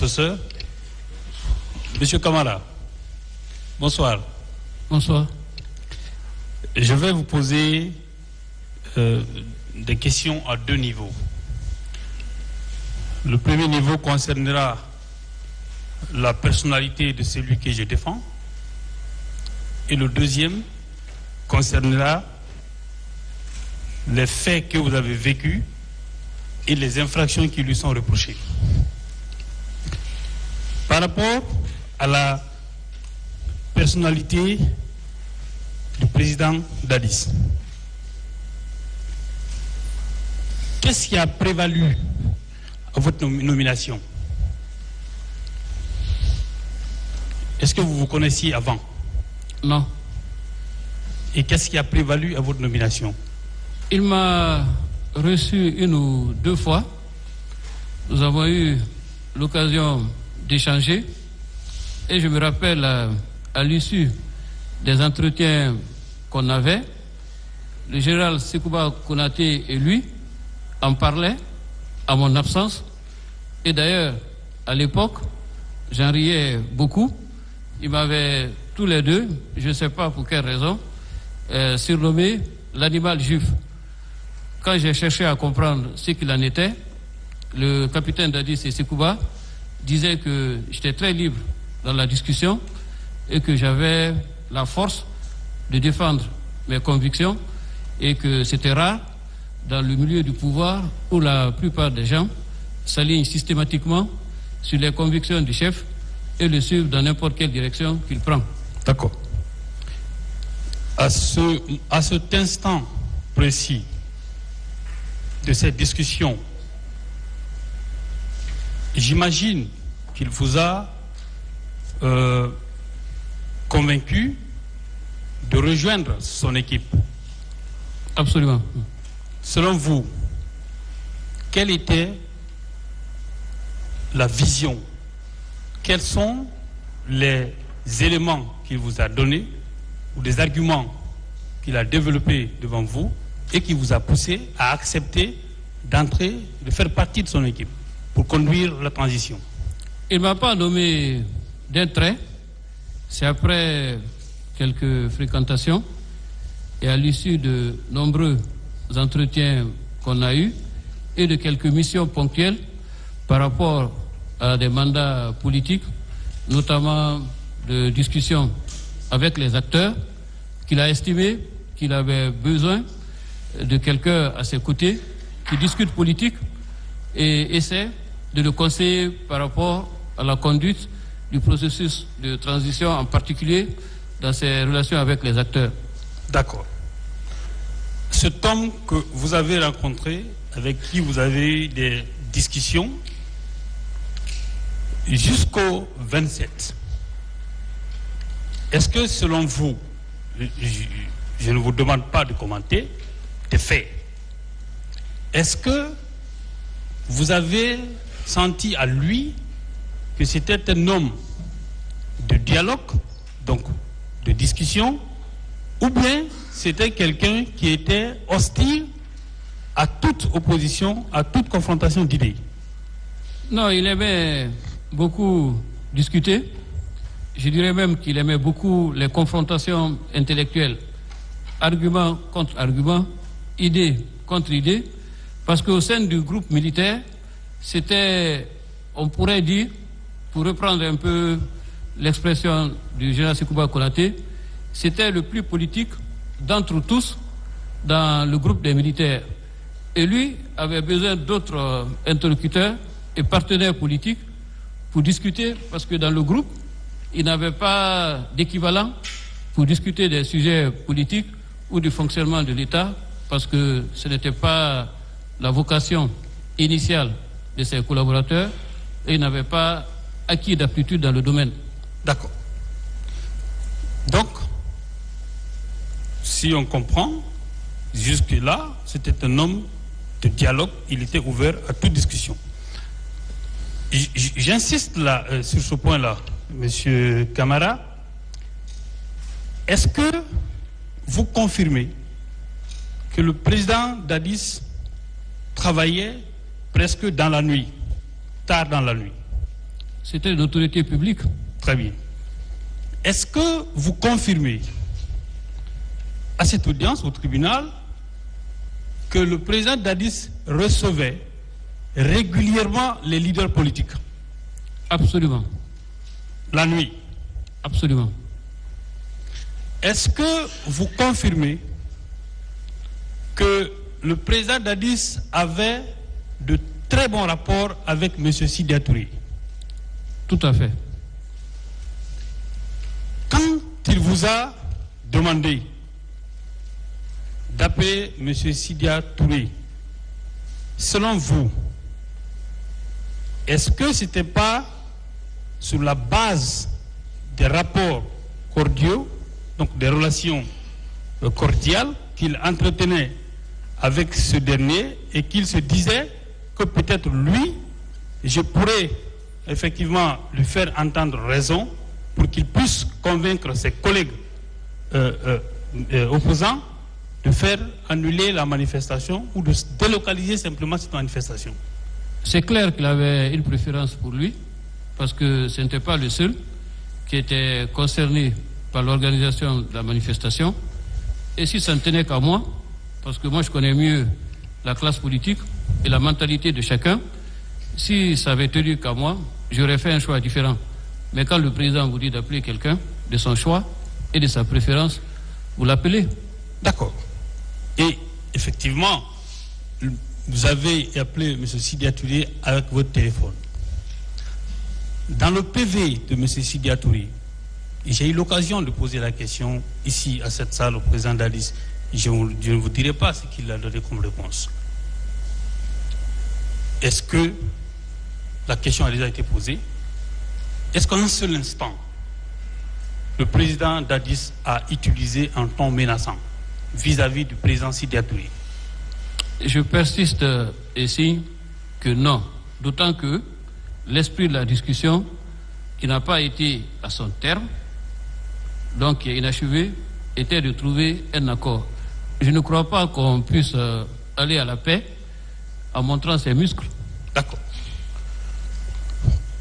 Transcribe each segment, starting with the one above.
Professeur, Monsieur Camara, bonsoir. Bonsoir. Je vais vous poser des questions à deux niveaux. Le premier niveau concernera la personnalité de celui que je défends et le deuxième concernera les faits que vous avez vécus et les infractions qui lui sont reprochées. Par rapport à la personnalité du président Dadis, qu'est-ce qui a prévalu à votre nomination? Est-ce que vous vous connaissiez avant? Non. Et qu'est-ce qui a prévalu à votre nomination? Il m'a reçu une ou deux fois. Nous avons eu l'occasion d'échanger. Et je me rappelle, à l'issue des entretiens qu'on avait, le général Sekouba Konaté et lui en parlaient à mon absence. Et d'ailleurs, à l'époque, j'en riais beaucoup. Ils m'avaient tous les deux, je ne sais pas pour quelle raison, surnommé l'animal juif. Quand j'ai cherché à comprendre ce qu'il en était, le capitaine Dadis et Sekouba disaient que j'étais très libre dans la discussion et que j'avais la force de défendre mes convictions et que c'était rare dans le milieu du pouvoir où la plupart des gens s'alignent systématiquement sur les convictions du chef et le suivent dans n'importe quelle direction qu'il prend. D'accord. À cet instant précis de cette discussion, j'imagine qu'il vous a convaincu de rejoindre son équipe. Absolument. Selon vous, quelle était la vision? Quels sont les éléments qu'il vous a donnés ou des arguments qu'il a développés devant vous et qui vous a poussé à accepter d'entrer, de faire partie de son équipe pour conduire la transition? Il ne m'a pas nommé d'un trait. C'est après quelques fréquentations et à l'issue de nombreux entretiens qu'on a eus et de quelques missions ponctuelles par rapport à des mandats politiques, notamment de discussions avec les acteurs, qu'il a estimé qu'il avait besoin de quelqu'un à ses côtés qui discute politique et essaie de le conseiller par rapport à la conduite du processus de transition, en particulier dans ses relations avec les acteurs. D'accord. Cet homme que vous avez rencontré, avec qui vous avez eu des discussions, jusqu'au 27, est-ce que selon vous, je ne vous demande pas de commenter, des faits, est-ce que vous avez senti à lui que c'était un homme de dialogue, donc de discussion, ou bien c'était quelqu'un qui était hostile à toute opposition, à toute confrontation d'idées? Non, il aimait beaucoup discuter. Je dirais même qu'il aimait beaucoup les confrontations intellectuelles, argument contre argument, idée contre idée, parce qu'au sein du groupe militaire, c'était, on pourrait dire, pour reprendre un peu l'expression du général Sekouba Konaté, c'était le plus politique d'entre tous dans le groupe des militaires. Et lui avait besoin d'autres interlocuteurs et partenaires politiques pour discuter, parce que dans le groupe, il n'avait pas d'équivalent pour discuter des sujets politiques ou du fonctionnement de l'État, parce que ce n'était pas la vocation initiale de ses collaborateurs et il n'avait pas acquis d'aptitude dans le domaine. D'accord. Donc, si on comprend, jusque-là, c'était un homme de dialogue, il était ouvert à toute discussion. J'insiste là, sur ce point-là, Monsieur Camara. Est-ce que vous confirmez que le président Dadis travaillait presque dans la nuit, tard dans la nuit? C'était une autorité publique. Très bien. Est-ce que vous confirmez à cette audience au tribunal que le président Dadis recevait régulièrement les leaders politiques? Absolument. La nuit? Absolument. Est-ce que vous confirmez que le président Dadis avait de très bons rapports avec M. Sidya Touré? Tout à fait. Quand il vous a demandé d'appeler M. Sidya Touré, selon vous, est-ce que ce n'était pas sur la base des rapports cordiaux, donc des relations cordiales qu'il entretenait avec ce dernier et qu'il se disait que peut-être lui, je pourrais effectivement lui faire entendre raison pour qu'il puisse convaincre ses collègues opposants de faire annuler la manifestation ou de délocaliser simplement cette manifestation? C'est clair qu'il avait une préférence pour lui, parce que ce n'était pas le seul qui était concerné par l'organisation de la manifestation. Et si ça ne tenait qu'à moi, parce que moi je connais mieux la classe politique et la mentalité de chacun, si ça avait tenu qu'à moi, j'aurais fait un choix différent. Mais quand le président vous dit d'appeler quelqu'un de son choix et de sa préférence, vous l'appelez. D'accord. Et effectivement, vous avez appelé M. Sidya Touré avec votre téléphone. Dans le PV de M. Sidya Touré, j'ai eu l'occasion de poser la question ici à cette salle au président Dadis. Je ne vous dirai pas ce qu'il a donné comme réponse. Est-ce que la question a déjà été posée? Est-ce qu'en un seul instant, le président Dadis a utilisé un ton menaçant vis-à-vis du président Sidya Touré? Je persiste ici que non, d'autant que l'esprit de la discussion, qui n'a pas été à son terme, donc qui est inachevé, était de trouver un accord. Je ne crois pas qu'on puisse aller à la paix en montrant ses muscles. D'accord.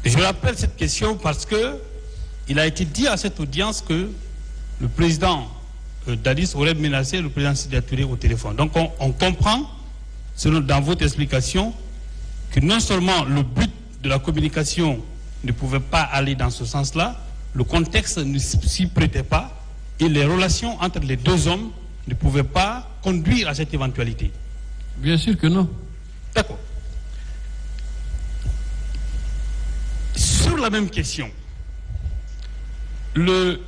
Je rappelle cette question parce que il a été dit à cette audience que le président Dadis aurait menacé le président Sidya Touré au téléphone. Donc on comprend, selon dans votre explication, que non seulement le but de la communication ne pouvait pas aller dans ce sens-là, le contexte ne s'y prêtait pas et les relations entre les deux hommes ne pouvaient pas conduire à cette éventualité. Bien sûr que non. D'accord. Sur la même question, le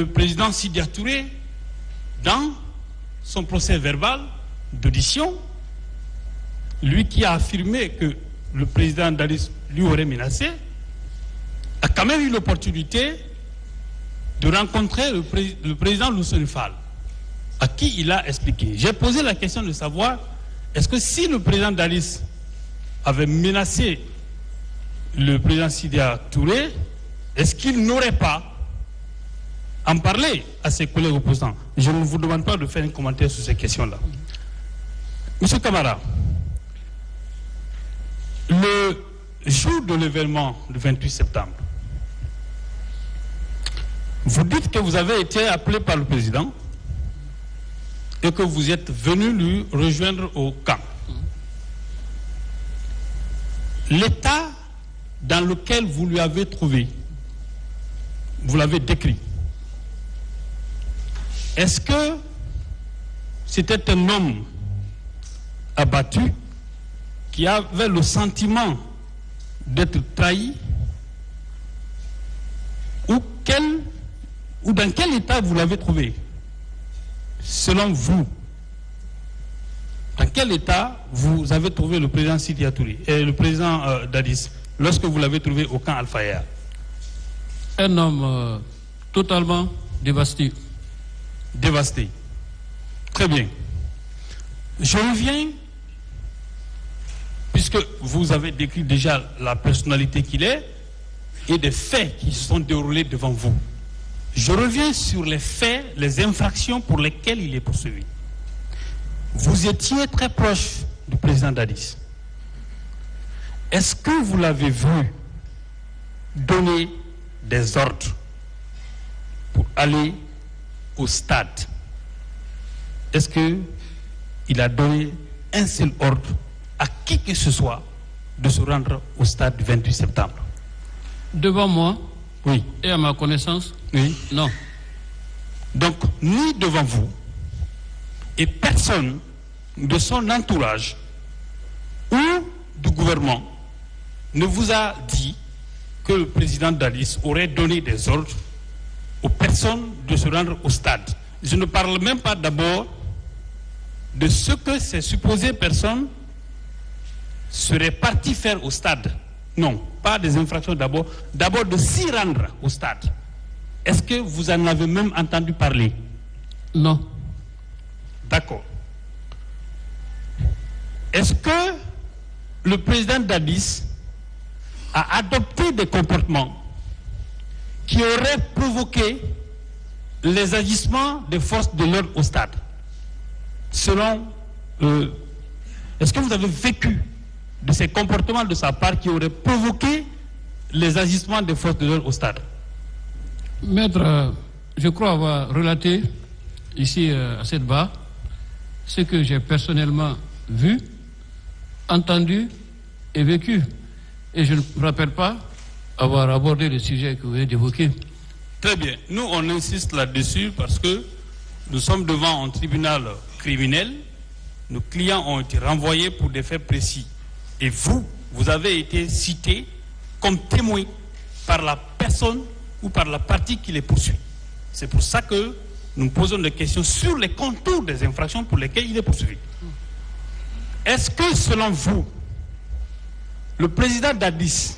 président Sidya Touré, dans son procès verbal d'audition, lui qui a affirmé que le président Dadis lui aurait menacé, a quand même eu l'opportunité de rencontrer le président Loussouny Fall, à qui il a expliqué. J'ai posé la question de savoir, est-ce que si le président Dadis avait menacé le président Sidya Touré, est-ce qu'il n'aurait pas en parlé à ses collègues opposants? Je ne vous demande pas de faire un commentaire sur ces questions-là. Monsieur Camara, le jour de l'événement du 28 septembre, vous dites que vous avez été appelé par le président et que vous êtes venu lui rejoindre au camp. L'état dans lequel vous lui avez trouvé, vous l'avez décrit. Est-ce que c'était un homme abattu qui avait le sentiment d'être trahi ou dans quel état vous l'avez trouvé? Selon vous, dans quel état vous avez trouvé le président Sidya Touré et le président Dadis lorsque vous l'avez trouvé au camp Al-Fayher? Un homme totalement dévasté. Dévasté. Très bien. Je reviens, puisque vous avez décrit déjà la personnalité qu'il est et des faits qui se sont déroulés devant vous. Je reviens sur les faits, les infractions pour lesquelles il est poursuivi. Vous étiez très proche du président Dadis. Est-ce que vous l'avez vu donné des ordres pour aller au stade? Est-ce qu'il a donné un seul ordre à qui que ce soit de se rendre au stade du 28 septembre? Devant moi, oui. Et à ma connaissance, oui. Non. Donc, ni devant vous, et personne de son entourage ou du gouvernement ne vous a dit que le président Dadis aurait donné des ordres aux personnes de se rendre au stade. Je ne parle même pas d'abord de ce que ces supposées personnes seraient parties faire au stade. Non, pas des infractions d'abord. D'abord de s'y rendre au stade. Est-ce que vous en avez même entendu parler? Non. D'accord. Est-ce que le président Dadis a adopté des comportements qui auraient provoqué les agissements des forces de l'ordre au stade? Selon... est-ce que vous avez vécu de ces comportements de sa part qui auraient provoqué les agissements des forces de l'ordre au stade? Maître, je crois avoir relaté ici à cette barre ce que j'ai personnellement vu, entendu et vécu. Et je ne me rappelle pas avoir abordé le sujet que vous venez d'évoquer. Très bien. Nous, on insiste là-dessus parce que nous sommes devant un tribunal criminel. Nos clients ont été renvoyés pour des faits précis. Et vous avez été cité comme témoin par la personne ou par la partie qui les poursuit. C'est pour ça que nous posons des questions sur les contours des infractions pour lesquelles il est poursuivi. Est-ce que, selon vous, le président Dadis,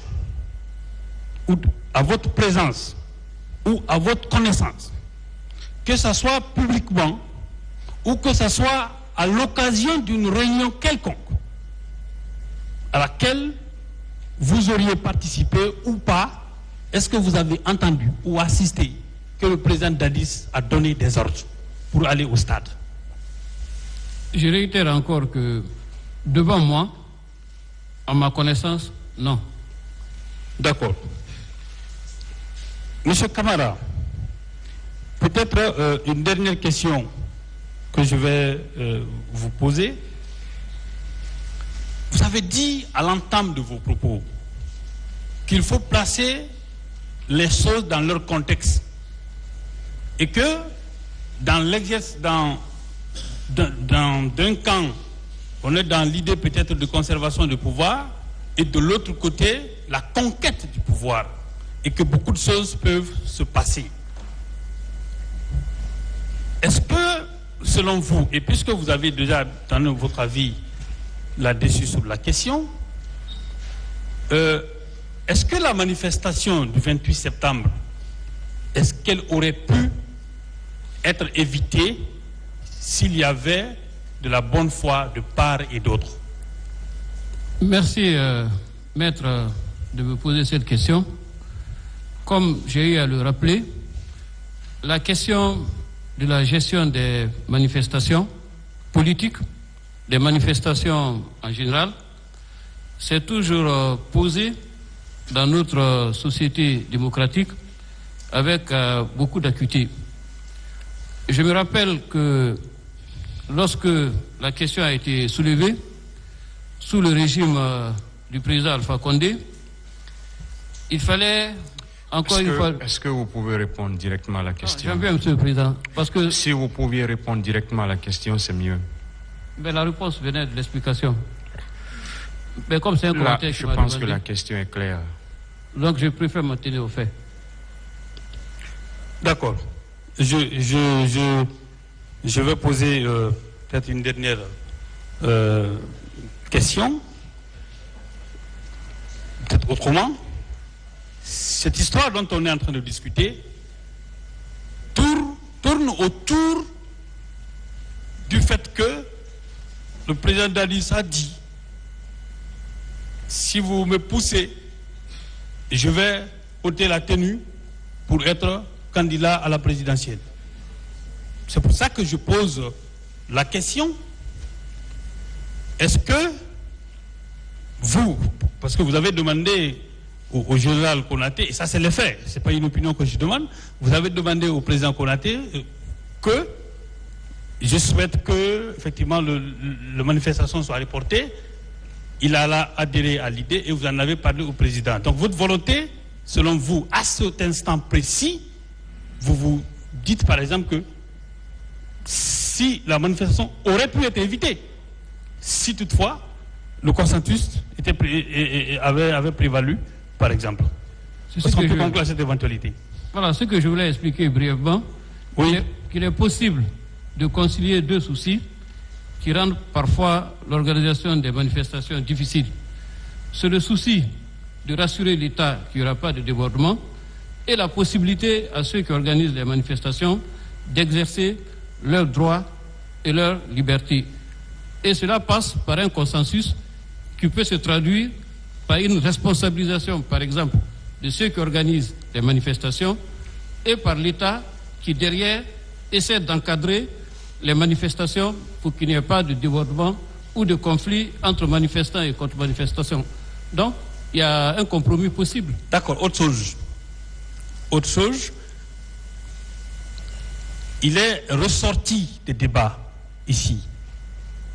ou à votre présence, ou à votre connaissance, que ce soit publiquement, ou que ce soit à l'occasion d'une réunion quelconque, à laquelle vous auriez participé ou pas, est-ce que vous avez entendu ou assisté que le président Dadis a donné des ordres pour aller au stade? Je réitère encore que devant moi, à ma connaissance, non. D'accord. Monsieur Camara, peut-être une dernière question que je vais vous poser. Vous avez dit à l'entame de vos propos qu'il faut placer les choses dans leur contexte et que dans l'exercice d'un camp, on est dans l'idée peut-être de conservation du pouvoir et de l'autre côté, la conquête du pouvoir et que beaucoup de choses peuvent se passer. Est-ce que, selon vous, et puisque vous avez déjà donné votre avis là-dessus sur la question, est-ce que la manifestation du 28 septembre, est-ce qu'elle aurait pu être évitée s'il y avait de la bonne foi de part et d'autre? Merci, maître, de me poser cette question. Comme j'ai eu à le rappeler, la question de la gestion des manifestations politiques, des manifestations en général, s'est toujours posée dans notre société démocratique avec beaucoup d'acuité. Je me rappelle que lorsque la question a été soulevée sous le régime du président Alpha Condé, il fallait encore une fois... Est-ce que vous pouvez répondre directement à la question? J'aime bien, Monsieur le Président, parce que... Si vous pouviez répondre directement à la question, c'est mieux. Mais la réponse venait de l'explication. Mais comme c'est un Là, commentaire... je pense que la question est claire. Donc je préfère me tenir au fait. D'accord. Je vais poser peut-être une dernière question. Peut-être autrement. Cette histoire dont on est en train de discuter tourne autour du fait que le président Dadis a dit: si vous me poussez, je vais ôter la tenue pour être candidat à la présidentielle. C'est pour ça que je pose la question. Est-ce que vous, parce que vous avez demandé au général Konaté, et ça c'est le fait, ce n'est pas une opinion que je demande, vous avez demandé au président Konaté que je souhaite que effectivement la manifestation soit reportée. Il a adhéré à l'idée et vous en avez parlé au président. Donc votre volonté, selon vous, à cet instant précis, vous vous dites par exemple que si la manifestation aurait pu être évitée, si toutefois le consensus avait prévalu, par exemple. Est-ce qu'on peut conclure à cette éventualité? Voilà ce que je voulais expliquer brièvement. Oui. Qu'il est possible de concilier deux soucis qui rendent parfois l'organisation des manifestations difficile. C'est le souci de rassurer l'État qu'il n'y aura pas de débordement et la possibilité à ceux qui organisent les manifestations d'exercer leurs droits et leurs libertés. Et cela passe par un consensus qui peut se traduire par une responsabilisation, par exemple, de ceux qui organisent les manifestations et par l'État qui, derrière, essaie d'encadrer les manifestations pour qu'il n'y ait pas de débordement ou de conflit entre manifestants et contre-manifestations. Donc, il y a un compromis possible. D'accord, autre chose. Autre chose, il est ressorti des débats ici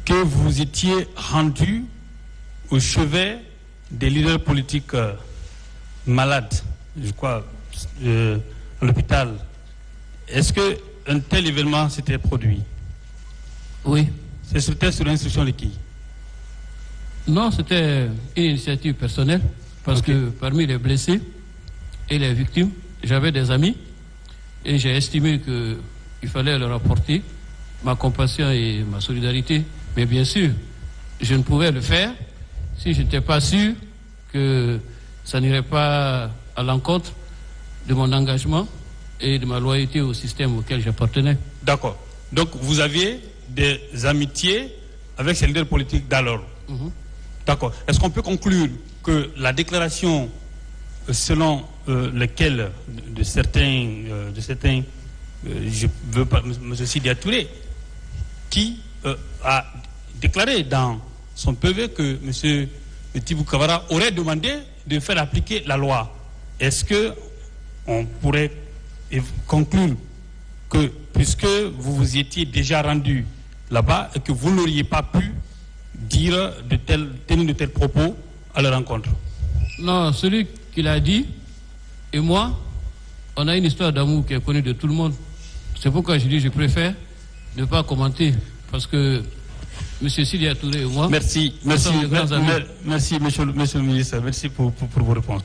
que vous étiez rendu au chevet des leaders politiques malades, je crois, à l'hôpital. Est-ce qu'un tel événement s'était produit? Oui. C'était sur l'instruction de qui? Non, c'était une initiative personnelle, parce que parmi les blessés et les victimes, j'avais des amis et j'ai estimé qu'il fallait leur apporter ma compassion et ma solidarité. Mais bien sûr, je ne pouvais le faire si je n'étais pas sûr que ça n'irait pas à l'encontre de mon engagement et de ma loyauté au système auquel j'appartenais. D'accord. Donc vous aviez des amitiés avec ces leaders politiques d'alors. D'accord. Est-ce qu'on peut conclure que la déclaration selon laquelle de certains, je veux pas, M. Sidi Touré, qui a déclaré dans son PV que M. Tibou Kavara aurait demandé de faire appliquer la loi. Est-ce qu'on pourrait conclure que, puisque vous vous étiez déjà rendu là-bas et que vous n'auriez pas pu tenir de tels propos à leur rencontre? Non, celui qui l'a dit et moi, on a une histoire d'amour qui est connue de tout le monde. C'est pourquoi je dis je préfère ne pas commenter, parce que M. Sidi Touré et moi, merci, nous sommes de grands amis. Merci, monsieur le ministre, merci pour vos réponses.